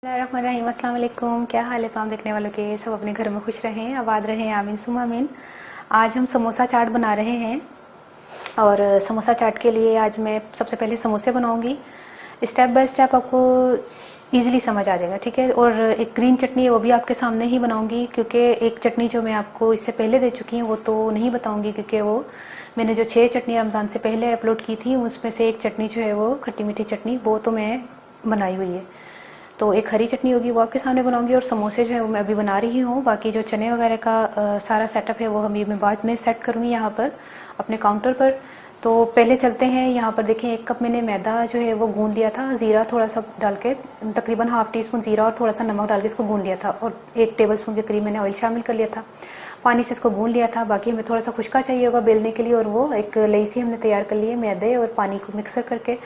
बिस्मिल्लाहिर्रहमानिर्रहीम। अस्सलाम वालेकुम। क्या हाल है तमाम देखने वालों के? सब अपने घरों में खुश रहें, आबाद रहें, आमीन सुम्मा आमीन। आज हम समोसा चाट बना रहे हैं और समोसा चाट के लिए आज मैं सबसे पहले समोसे बनाऊंगी। स्टेप बाय स्टेप आपको इजीली समझ आ जाएगा, ठीक है। और एक ग्रीन चटनी है वो भी आपके सामने ही बनाऊंगी, क्योंकि एक चटनी जो मैं आपको इससे पहले दे चुकी हूँ वो तो नहीं बताऊंगी, क्योंकि वो मैंने जो 6 चटनी रमज़ान से पहले अपलोड की थी उसमें से एक चटनी जो है वो खट्टी मीठी चटनी वो तो मैं बनाई हुई है। तो एक हरी चटनी होगी वो आपके सामने बनाऊंगी, और समोसे जो है वो मैं अभी बना रही हूँ। बाकी जो चने वगैरह का सारा सेटअप है वो मैं बाद में सेट करूँगी यहाँ पर अपने काउंटर पर। तो पहले चलते हैं। यहाँ पर देखें 1 कप मैंने मैदा जो है वो गूंद लिया था, ज़ीरा थोड़ा सा डाल के, तकरीबन ½ टीस्पून ज़ीरा और थोड़ा सा नमक डाल के इसको गूंद लिया था, और 1 टेबल स्पून के करीब मैंने ऑयल शामिल कर लिया था। पानी से इसको गूंद लिया था। बाकी हमें थोड़ा सा खुश्का चाहिए होगा बेलने के लिए, और वो एक लेसी हमने तैयार कर ली है मैदे और पानी को मिक्सर करके।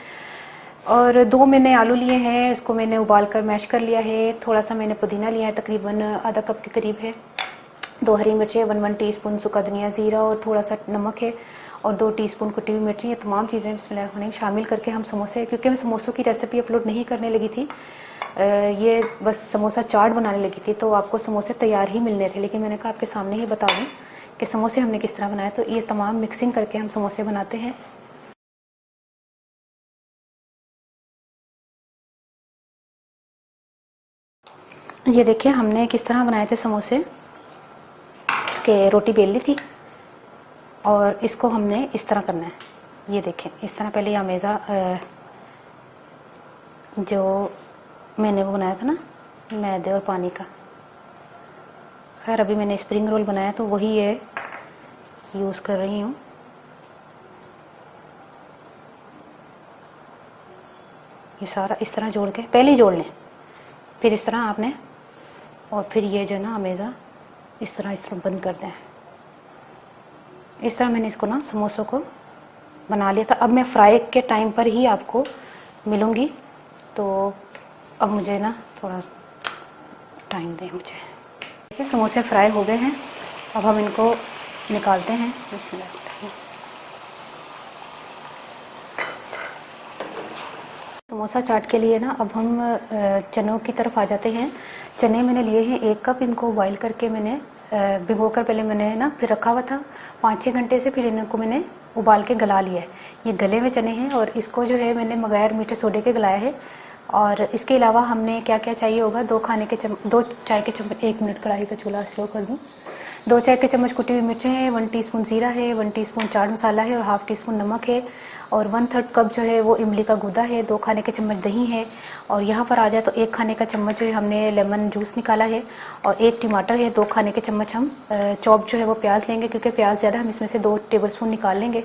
और 2 मैंने आलू लिए हैं, इसको मैंने उबाल कर मैश कर लिया है। थोड़ा सा मैंने पुदीना लिया है, तकरीबन ½ कप के करीब है। 2 हरी मिर्चें, 1 टीस्पून सूखा धनिया, ज़ीरा और थोड़ा सा नमक है, और 2 टीस्पून कुटी हुई मिर्ची। ये तमाम चीज़ें बिस्मिल्लाह शामिल करके हम समोसे, क्योंकि मैं समोसों की रेसिपी अपलोड नहीं करने लगी थी, ये बस समोसा चाट बनाने लगी थी, तो आपको समोसे तैयार ही मिलने थे, लेकिन मैंने कहा आपके सामने ही बता दूँ कि समोसे हमने किस तरह बनाए। तो ये तमाम मिक्सिंग करके हम समोसे बनाते हैं। ये देखिए हमने किस तरह बनाए थे समोसे, के रोटी बेल ली थी और इसको हमने इस तरह करना है। ये देखें इस तरह पहले अमेज़ा जो मैंने वो बनाया था ना मैदे और पानी का, खैर अभी मैंने स्प्रिंग रोल बनाया तो वही ये यूज़ कर रही हूँ। ये सारा इस तरह जोड़ के पहले ही जोड़ लें, फिर इस तरह आपने, और फिर ये जो ना अमेज़ा इस तरह बंद कर दें। इस तरह मैंने इसको ना समोसों को बना लिया था। अब मैं फ्राई के टाइम पर ही आपको मिलूँगी, तो अब मुझे ना थोड़ा टाइम दें मुझे। देखिए समोसे फ्राई हो गए हैं, अब हम इनको निकालते हैं। बिस्मिल्लाह। समोसा चाट के लिए ना अब हम चनों की तरफ आ जाते हैं। चने मैंने लिए हैं 1 कप, इनको बॉईल करके मैंने भिगो कर पहले मैंने ना फिर रखा हुआ था 5-6 घंटे से, फिर इनको मैंने उबाल के गला लिया है। ये गले हुए चने हैं, और इसको जो है मैंने बगैर मीठे सोडे के गलाया है। और इसके अलावा हमने क्या क्या चाहिए होगा, 2 चाय के चम्मच, 1 मिनट कढ़ाई का चूल्हा स्लो कर दूँ। 2 चाय के चम्मच कुटी हुई मिर्चें हैं, 1 टीस्पून ज़ीरा है, 1 टीस्पून चाट मसाला है, और ½ टीस्पून नमक है, और 1/3 कप जो है वो इमली का गूदा है, 2 खाने के चम्मच दही है, और यहाँ पर आ जाए तो 1 खाने का चम्मच जो है हमने लेमन जूस निकाला है, और 1 टमाटर है, 2 खाने के चम्मच हम चॉप जो है वो प्याज लेंगे, क्योंकि प्याज ज़्यादा हम इसमें से 2 टेबल स्पून निकाल लेंगे।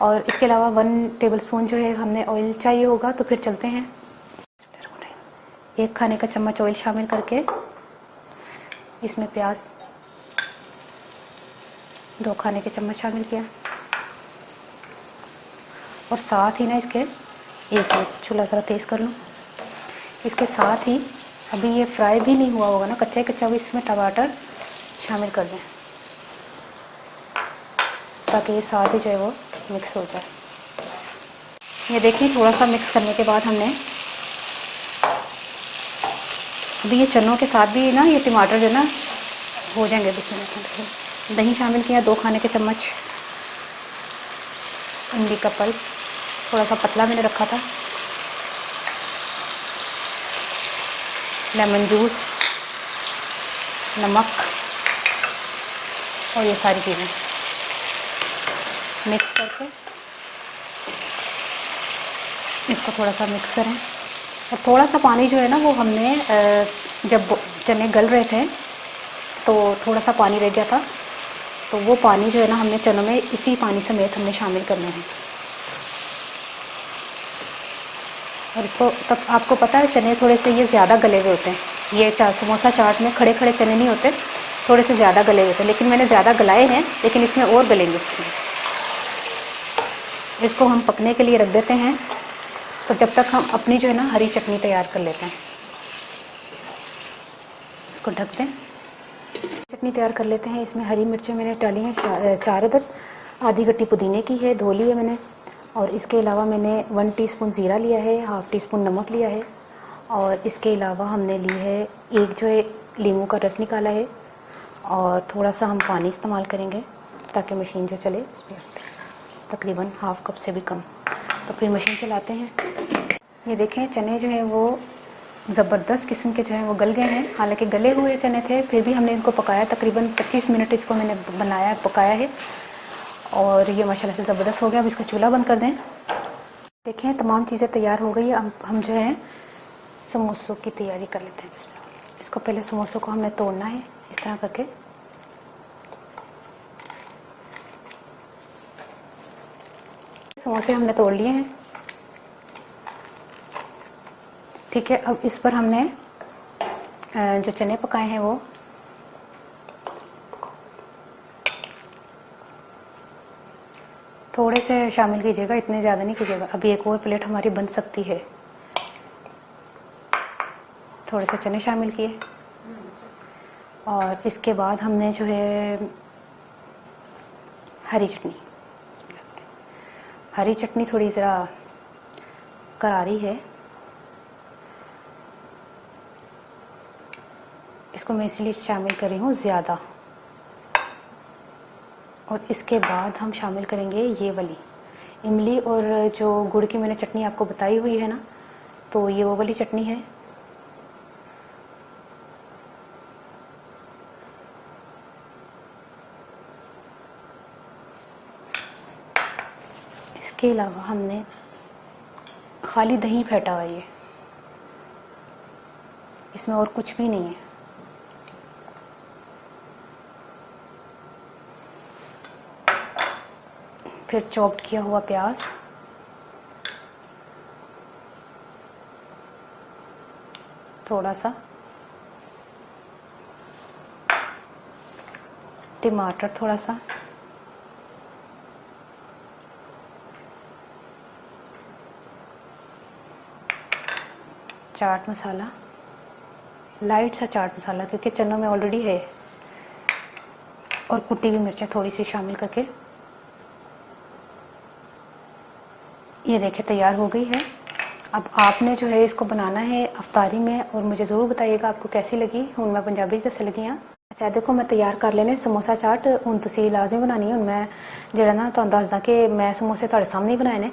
और इसके अलावा 1 टेबल स्पून जो है हमने ऑयल चाहिए होगा। तो फिर चलते हैं। 1 खाने का चम्मच ऑयल शामिल करके इसमें प्याज 2 खाने के चम्मच शामिल किया, और साथ ही ना इसके एक मिनट चूल्हा ज़रा तेज़ कर लूँ। इसके साथ ही अभी ये फ्राई भी नहीं हुआ होगा ना, कच्चा कच्चा भी इसमें टमाटर शामिल कर दें, ताकि ये साथ ही जो है वो मिक्स हो जाए। ये देखिए थोड़ा सा मिक्स करने के बाद हमने अभी ये चनों के साथ भी ना ये टमाटर जो ना हो जाएंगे। इसमें दही शामिल किया, 2 खाने के चम्मच इमली का पल्प, थोड़ा सा पतला मैंने रखा था, लेमन जूस, नमक, और ये सारी चीज़ें मिक्स करके इसको थोड़ा सा मिक्स करें। और थोड़ा सा पानी जो है ना वो हमने जब चने गल रहे थे तो थोड़ा सा पानी रह गया था, तो वो पानी जो है ना हमने चनों में इसी पानी समेत हमने शामिल करना है। और इसको तब आपको पता है चने थोड़े से ये ज़्यादा गले हुए होते हैं। ये समोसा चाट में खड़े खड़े चने नहीं होते, थोड़े से ज़्यादा गले हुए होते हैं, लेकिन मैंने ज़्यादा गलाए हैं, लेकिन इसमें और गलेंगे। इसको हम पकने के लिए रख देते हैं, तो जब तक हम अपनी जो है ना हरी चटनी तैयार कर लेते हैं। इसको ढक दें, चटनी तैयार कर लेते हैं। इसमें हरी मिर्चें मैंने डाली हैं 4 अदद, आधी गट्टी पुदीने की है, धो ली है मैंने, और इसके अलावा मैंने 1 टीस्पून ज़ीरा लिया है, ½ टीस्पून नमक लिया है, और इसके अलावा हमने ली है एक जो है लीमू का रस निकाला है, और थोड़ा सा हम पानी इस्तेमाल करेंगे ताकि मशीन जो चले, तकरीबन हाफ कप से भी कम। तो फिर मशीन चलाते हैं। ये देखें चने जो हैं वो ज़बरदस्त किस्म के जो हैं वो गल गए हैं। हालांकि गले हुए चने थे, फिर भी हमने इनको पकाया, तकरीबन 25 मिनट इसको मैंने बनाया, पकाया है, और ये माशाल्लाह से ज़बरदस्त हो गया। अब इसका चूल्हा बंद कर दें। देखें तमाम चीज़ें तैयार हो गई। अब हम जो है समोसों की तैयारी कर लेते हैं। इसको पहले समोसों को हमने तोड़ना है इस तरह करके। समोसे हमने तोड़ लिए हैं, ठीक है। अब इस पर हमने जो चने पकाए हैं वो थोड़े से शामिल कीजिएगा, इतने ज़्यादा नहीं कीजिएगा। अभी एक और प्लेट हमारी बन सकती है। थोड़े से चने शामिल किए, और इसके बाद हमने जो है हरी चटनी, हरी चटनी थोड़ी ज़रा करारी है, इसको मैं इसलिए शामिल कर रही हूँ ज़्यादा। और इसके बाद हम शामिल करेंगे ये वाली इमली और जो गुड़ की मैंने चटनी आपको बताई हुई है ना, तो ये वो वाली चटनी है। इसके अलावा हमने खाली दही फेंटा हुआ, ये इसमें और कुछ भी नहीं है। फिर चॉप्ड किया हुआ प्याज, थोड़ा सा टमाटर, थोड़ा सा चाट मसाला, लाइट सा चाट मसाला क्योंकि चनों में ऑलरेडी है, और कुटी हुई मिर्चें थोड़ी सी शामिल करके ये देखिए तैयार हो गई है। अब आपने जो है इसको बनाना है अफ्तारी में, और मुझे ज़रूर बताइएगा आपको कैसी लगी। हूँ मैं पंजाबी दस लगी हाँ। अच्छा देखो मैं तैयार कर लेने समोसा चाट, हूँ तुसी लाजमी बनानी है। हूँ मैं जरा ना तुहानू दसदा कि मैं समोसे तुहाडे सामने ही बनाए ने,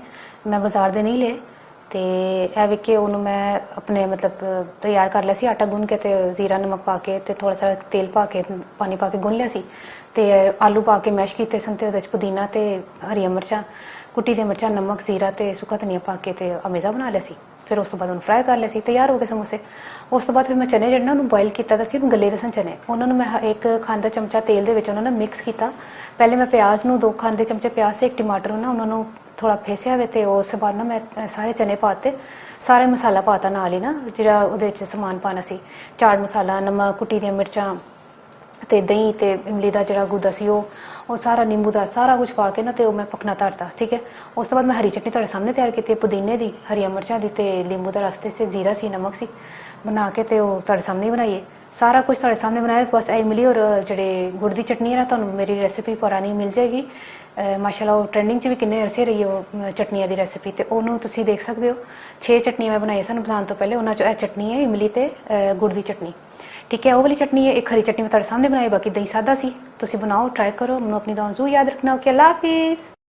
मैं बाजार दे नहीं ले। तो यह वे कि उन्होंने मैं अपने मतलब तैयार कर लिया सी, आटा गुन के ते जीरा नमक पा के ते थोड़ा सा तेल पा के पानी पा के गुन लिया सी, ते आलू पा के मैश किए सन, ते उहदे च पुदीना ते हरियां मिर्चां कुटी दी मिर्चां नमक जीरा ते सुक्का धनिया पा के ते अमेज़ा बना लिया सी। फिर उस तो बाद उन्होंने फ्राई कर लिया सी, तैयार हो गए समोसे। उस तो बाद फिर मैं चने जिहड़े ना उन्होंने बॉयल किया दा सी, गले दे सन चने, उन्होंने मैं एक खांदा चमचा तेल दे विच उन्होंने मिक्स किया। पहले मैं प्याज नूं 2 खांदे चमचे प्याज से एक टमाटर ना उन्होंने थोड़ा फेसिया वे, तो उस बाद ना मैं सारे चने पाते, सारे मसाला पाता नाल ही ना जिहड़ा उहदे विच समान पाना सी, चाट मसाला नमक कुटी दी मिर्चां ते दही ते इमली का जो गुदा सी वो सारा नींबू का सारा कुछ पा के ना तो मैं पकना धरता, ठीक है। उस तो बाद मैं हरी चटनी तुहाडे सामने तैयार की, पुदीने की हरियां मिर्चां दी ते नींबू का रस से जीरा सी नमक सी बना के ते तुहाडे सामने ही बनाइए। सारा कुछ तुहाडे सामने बनाया। बस इमली और जड़े गुड़ की चटनी है ना, तुहानू मेरी रेसिपी पुरानी मिल जाएगी माशाल्लाह। वो ट्रेंडिंग च भी किन्ने अरसे रही है चटनिया की रेसिपी, तो उन्होंने तुसीं देख सकते हो। 6 चटनियां मैं बनाई सन बनाने तो पहले, उन्होंने चो चटनी है इमली ते गुड़ की चटनी, ठीक है। वो वाली चटनी है। एक हरी चटनी मैं तुहाडे सामने बनाई, बाकी दही सादा सी। तुसीं बनाओ ट्राई करो। मैनूं अपनी दुआ जरूर याद रखना। ओके अल्लाह हाफिज़।